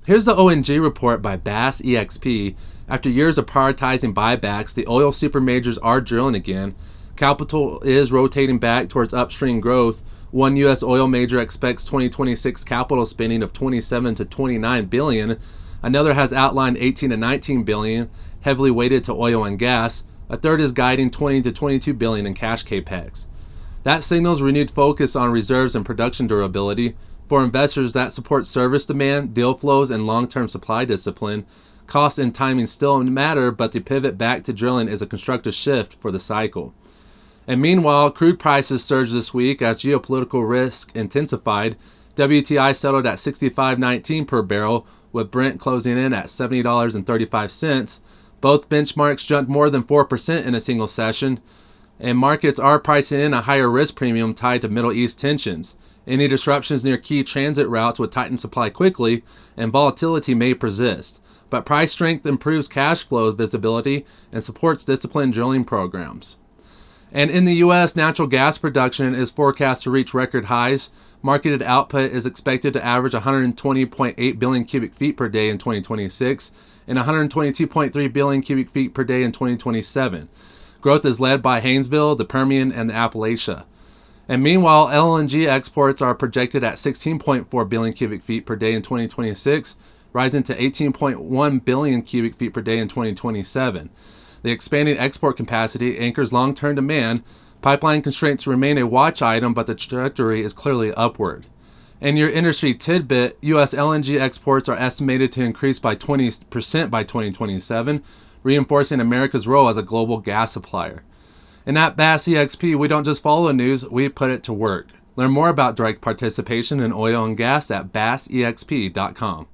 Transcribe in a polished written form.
Here's the ONG report by Bass EXP. After years of prioritizing buybacks, the oil super majors are drilling again. Capital is rotating back towards upstream growth. One U.S. oil major expects 2026 capital spending of 27 to 29 billion. Another has outlined 18 to 19 billion, heavily weighted to oil and gas. A third is guiding 20 to 22 billion in cash capex. That signals renewed focus on reserves and production durability. For investors, that supports service demand, deal flows, and long-term supply discipline. Cost and timing still matter, but the pivot back to drilling is a constructive shift for the cycle. And meanwhile, crude prices surged this week as geopolitical risk intensified. WTI settled at $65.19 per barrel, with Brent closing in at $70.35. Both benchmarks jumped more than 4% in a single session, and markets are pricing in a higher risk premium tied to Middle East tensions. Any disruptions near key transit routes would tighten supply quickly, and volatility may persist. But price strength improves cash flow visibility and supports disciplined drilling programs. And in the U.S., natural gas production is forecast to reach record highs. Marketed output is expected to average 120.8 billion cubic feet per day in 2026 and 122.3 billion cubic feet per day in 2027. Growth is led by Haynesville, the Permian, and the Appalachia. And meanwhile, LNG exports are projected at 16.4 billion cubic feet per day in 2026, rising to 18.1 billion cubic feet per day in 2027. The expanding export capacity anchors long-term demand. Pipeline constraints remain a watch item, but the trajectory is clearly upward. In your industry tidbit, U.S. LNG exports are estimated to increase by 20% by 2027, reinforcing America's role as a global gas supplier. And at Bass EXP, we don't just follow the news, we put it to work. Learn more about direct participation in oil and gas at bassexp.com.